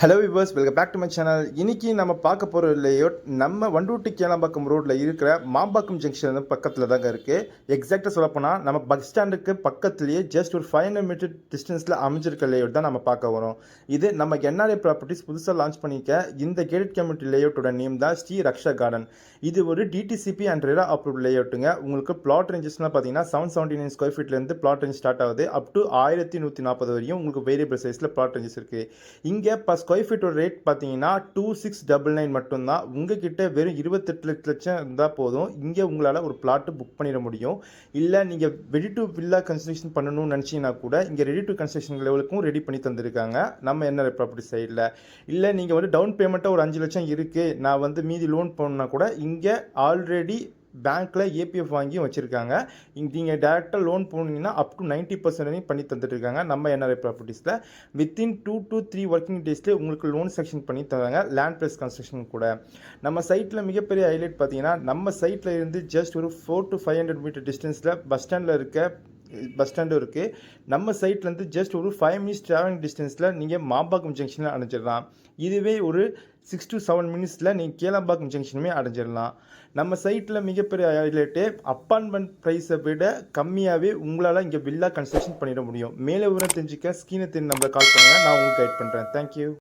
Hello viewers, welcome back to my channel. இன்னைக்கு நம்ம பார்க்க போகிற லேஅவுட் நம்ம வண்டூட்டி கேளம்பாக்கம் ரோட்டில் இருக்கிற மாம்பாக்கம் ஜங்ஷன் பக்கத்தில் தாங்க இருக்குது. எக்ஸாக்டாக சொல்லப்போனால் நம்ம பஸ் ஸ்டாண்டுக்கு பக்கத்துலேயே ஜஸ்ட் ஒரு 500 மீட்டர் டிஸ்டன்ஸில் அமைஞ்சிருக்க லேஅவுட் தான் நம்ம பார்க்க வரோம். இது நம்ம என்ஆர்ஏ ப்ராப்பர்ட்டிஸ் புதுசாக லான்ச் பண்ணிக்க இந்த கேட்டட் கம்யூனிட்டி லேஅவுட்டோட நேம் தான் ஸ்ரீ ரக்ஷா கார்டன். இது ஒரு டிடிசிபி அண்ட் ரெரா அப்ரூவ்ட் லேஅவுட்டுங்க. உங்களுக்கு பிளாட் ரேஞ்சஸ்லாம் பார்த்தீங்கன்னா 779 ஸ்கொயர் ஃபீட்லேருந்து பிளாட் ரேஞ்ச் ஸ்டார்ட் ஆகுது. அப் டு 1140 வரையும் உங்களுக்கு வேரியபிள் சைஸில் பிளாட் ரேஞ்சஸ் இருக்குது. இங்கே ஸ்கொயர் ஃபீட்டோட ரேட் பார்த்தீங்கன்னா 2699 மட்டும்தான். உங்ககிட்ட வெறும் 28 லட்சம் இருந்தால் போதும், இங்கே உங்களால் ஒரு பிளாட்டு புக் பண்ணிட முடியும். இல்லை நீங்கள் ரெடி டு வில்லா கன்ஸ்ட்ரக்ஷன் பண்ணணும்னு நினச்சிங்கன்னா கூட இங்கே ரெடி டு கன்ஸ்ட்ரக்ஷன் லெவலுக்கும் ரெடி பண்ணி தந்திருக்காங்க நம்ம என்ஆர்ஐ ப்ராப்பர்ட்டி சைடில். இல்லை நீங்கள் வந்து டவுன் பேமெண்ட்டாக ஒரு 5 லட்சம் இருக்குது, நான் வந்து மீதி லோன் போடணுன்னா கூட இங்கே ஆல்ரெடி பேங்க்கில் ஏபிஎஃப் வாங்கியும் வச்சுருக்காங்க. நீங்கள் டேரெக்டாக லோன் போனீங்கன்னா அப் டு 90% வரையும் பண்ணி தந்துட்டுருக்காங்க நம்ம என்ஆர்ஐ ப்ராப்பர்ட்டிஸில். வித்தின் 2 to 3 ஒர்க்கிங் டேஸ்லேயே உங்களுக்கு லோன் செக்ஷன் பண்ணி தராங்க, லேண்ட் ப்ளஸ் கன்ஸ்ட்ரக்ஷன் கூட. நம்ம சைட்டில் மிகப்பெரிய ஹைலைட் பார்த்தீங்கன்னா நம்ம சைட்டில் இருந்து ஜஸ்ட் ஒரு 400 to 500 மீட்டர் டிஸ்டன்ஸில் பஸ் ஸ்டாண்டில் இருக்க பஸ் ஸ்டாண்டும் இருக்குது. நம்ம சைட்லேருந்து ஜஸ்ட் ஒரு 5 மினிட்ஸ் ட்ராவலிங் டிஸ்டன்ஸில் நீங்கள் மாம்பாக்கம் ஜங்ஷனில் அடைஞ்சிடலாம். இதுவே ஒரு 6 to 7 மினிட்ஸில் நீங்கள் கேளம்பாக்கம் ஜங்ஷனுமே அடைஞ்சிடலாம். நம்ம சைட்டில் மிகப்பெரிய ஹைலைட்டு, அப்பார்ட்மெண்ட் ப்ரைஸை விட கம்மியாகவே உங்களால் இங்கே வில்லா கன்ஸ்ட்ரக்ஷன் பண்ணிட முடியும். மேலே விவரம் தெரிஞ்சுக்க ஸ்க்ரீனை நம்மளை கால் பண்ணுங்கள், நான் உங்களுக்கு கைட் பண்ணுறேன். தேங்க்யூ.